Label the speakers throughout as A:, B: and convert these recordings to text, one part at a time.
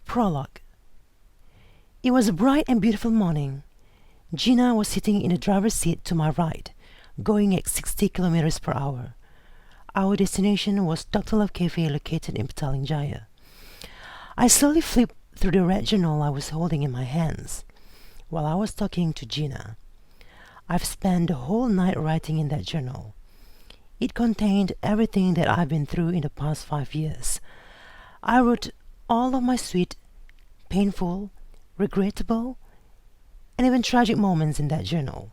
A: Prologue. It was a bright and beautiful morning. Gina was sitting in the driver's seat to my right, going at 60 kilometers per hour. Our destination was Dr. Love Cafe located in Petaling Jaya. I slowly flipped through the red journal I was holding in my hands while I was talking to Gina. I've spent the whole night writing in that journal. It contained everything that I've been through in the past 5 years. I wrote all of my sweet, painful, regrettable, and even tragic moments in that journal.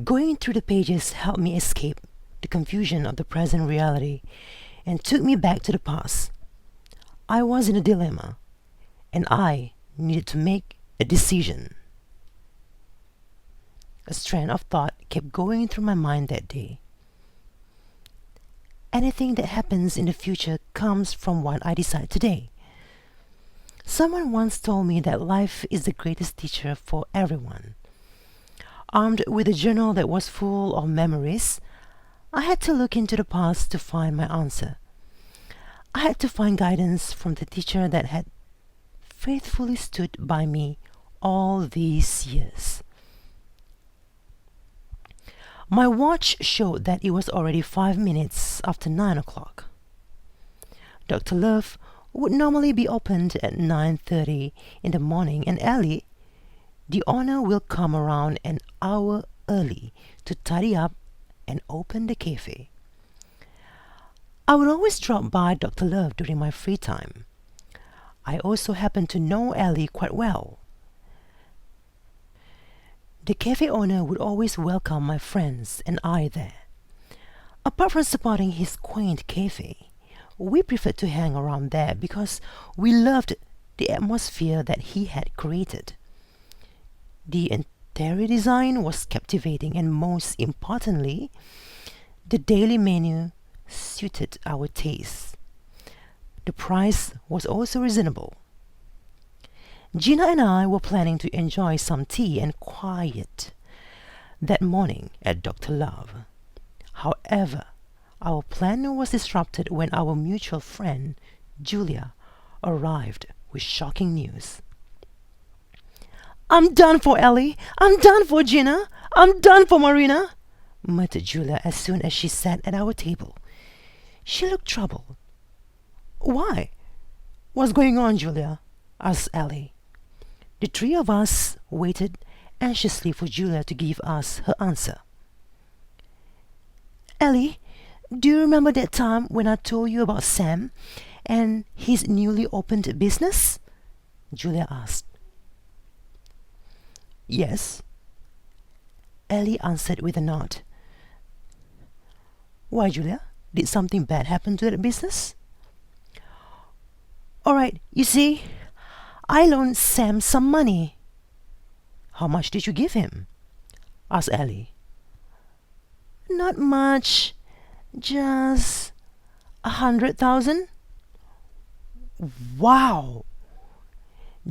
A: Going through the pages helped me escape the confusion of the present reality and took me back to the past. I was in a dilemma, and I needed to make a decision. A strand of thought kept going through my mind that day. Anything that happens in the future comes from what I decide today. Someone once told me that life is the greatest teacher for everyone. Armed with a journal that was full of memories, I had to look into the past to find my answer. I had to find guidance from the teacher that had faithfully stood by me all these years. My watch showed that it was already 5 minutes after 9 o'clock. Dr. Love would normally be opened at 9:30 in the morning, and Ellie, the owner, will come around an hour early to tidy up and open the cafe. I would always drop by Dr. Love during my free time. I also happened to know Ellie quite well. The cafe owner would always welcome my friends and I there. Apart from supporting his quaint cafe, we preferred to hang around there because we loved the atmosphere that he had created. The interior design was captivating, and most importantly, the daily menu suited our tastes. The price was also reasonable. Gina and I were planning to enjoy some tea and quiet that morning at Dr. Love. However, our plan was disrupted when our mutual friend, Julia, arrived with shocking news. "I'm done for, Ellie! I'm done for, Gina! I'm done for, Marina!" muttered Julia as soon as she sat at our table. She looked troubled. "Why? What's going on, Julia?" asked Ellie. The three of us waited anxiously for Julia to give us her answer. "Ellie, do you remember that time when I told you about Sam and his newly opened business?" Julia asked. "Yes," Ellie answered with a nod. "Why, Julia? Did something bad happen to that business?" "All right, you see, I loaned Sam some money." "How much did you give him?" asked Ellie. "Not much, just 100,000. "Wow!"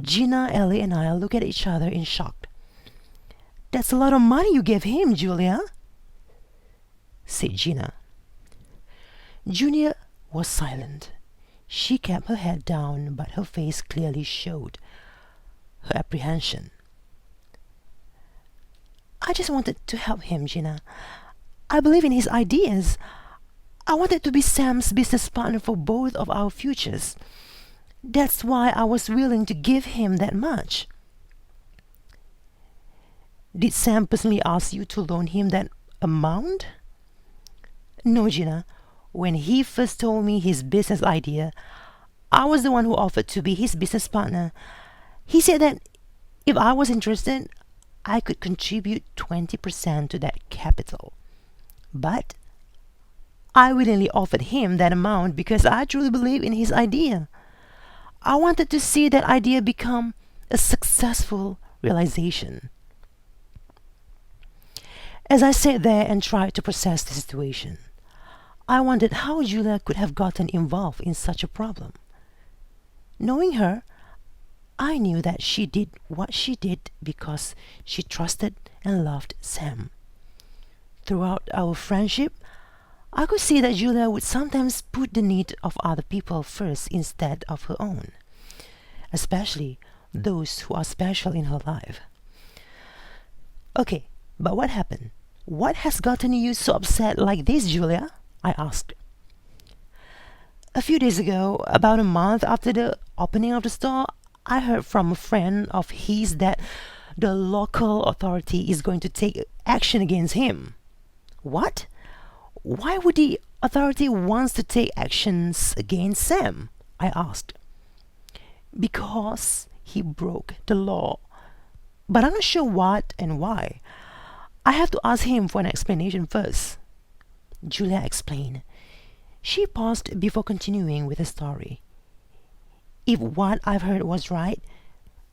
A: Gina, Ellie, and I looked at each other in shock. "That's a lot of money you gave him, Julia," said Gina. Julia was silent. She kept her head down, but her face clearly showed her apprehension. "I just wanted to help him, Gina. I believe in his ideas. I wanted to be Sam's business partner for both of our futures. That's why I was willing to give him that much." "Did Sam personally ask you to loan him that amount?" "No, Gina. When he first told me his business idea, I was the one who offered to be his business partner. He said that if I was interested, I could contribute 20% to that capital. But I willingly offered him that amount because I truly believe in his idea. I wanted to see that idea become a successful realization." As I sat there and tried to process the situation, I wondered how Julia could have gotten involved in such a problem. Knowing her, I knew that she did what she did because she trusted and loved Sam. Throughout our friendship, I could see that Julia would sometimes put the need of other people first instead of her own. especially those who are special in her life. Okay, but what happened? What has gotten you so upset like this, Julia? I asked. A few days ago, about a month after the opening of the store, I heard from a friend of his that the local authority is going to take action against him. What? Why would the authority wants to take actions against Sam? I asked. Because he broke the law. But I'm not sure what and why. I have to ask him for an explanation first. Julia explained. She paused before continuing with the story. If what I've heard was right,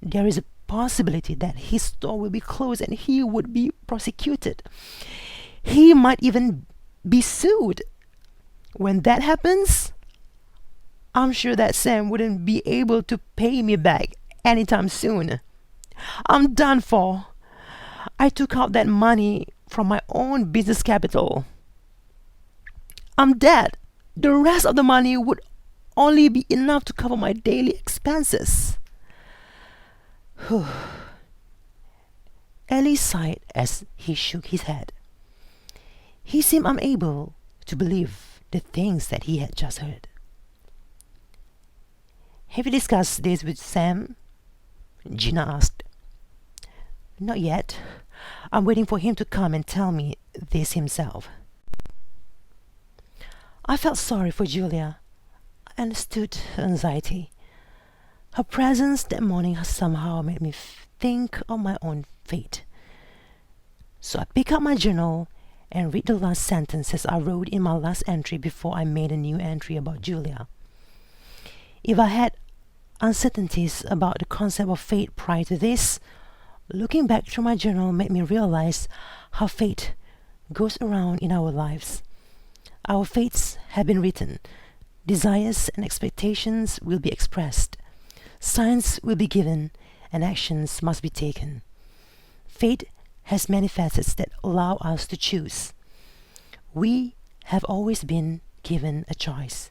A: there is a possibility that his store will be closed and he would be prosecuted. He might even be sued. When that happens, I'm sure that Sam wouldn't be able to pay me back anytime soon. I'm done for. I took out that money from my own business capital. I'm dead. The rest of the money would only be enough to cover my daily expenses. Ellie sighed as he shook his head. He seemed unable to believe the things that he had just heard. Have you discussed this with Sam? Gina asked. Not yet. I'm waiting for him to come and tell me this himself. I felt sorry for Julia. I understood her anxiety. Her presence that morning somehow made me think of my own fate. So I picked up my journal and read the last sentences I wrote in my last entry before I made a new entry about Julia. If I had uncertainties about the concept of fate prior to this, looking back through my journal made me realize how fate goes around in our lives. Our fates have been written. Desires and expectations will be expressed. Signs will be given, and actions must be taken. Fate has many facets that allow us to choose. We have always been given a choice,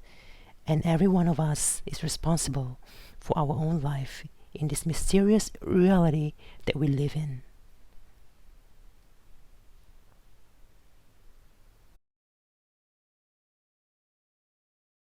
A: and every one of us is responsible for our own life in this mysterious reality that we live in.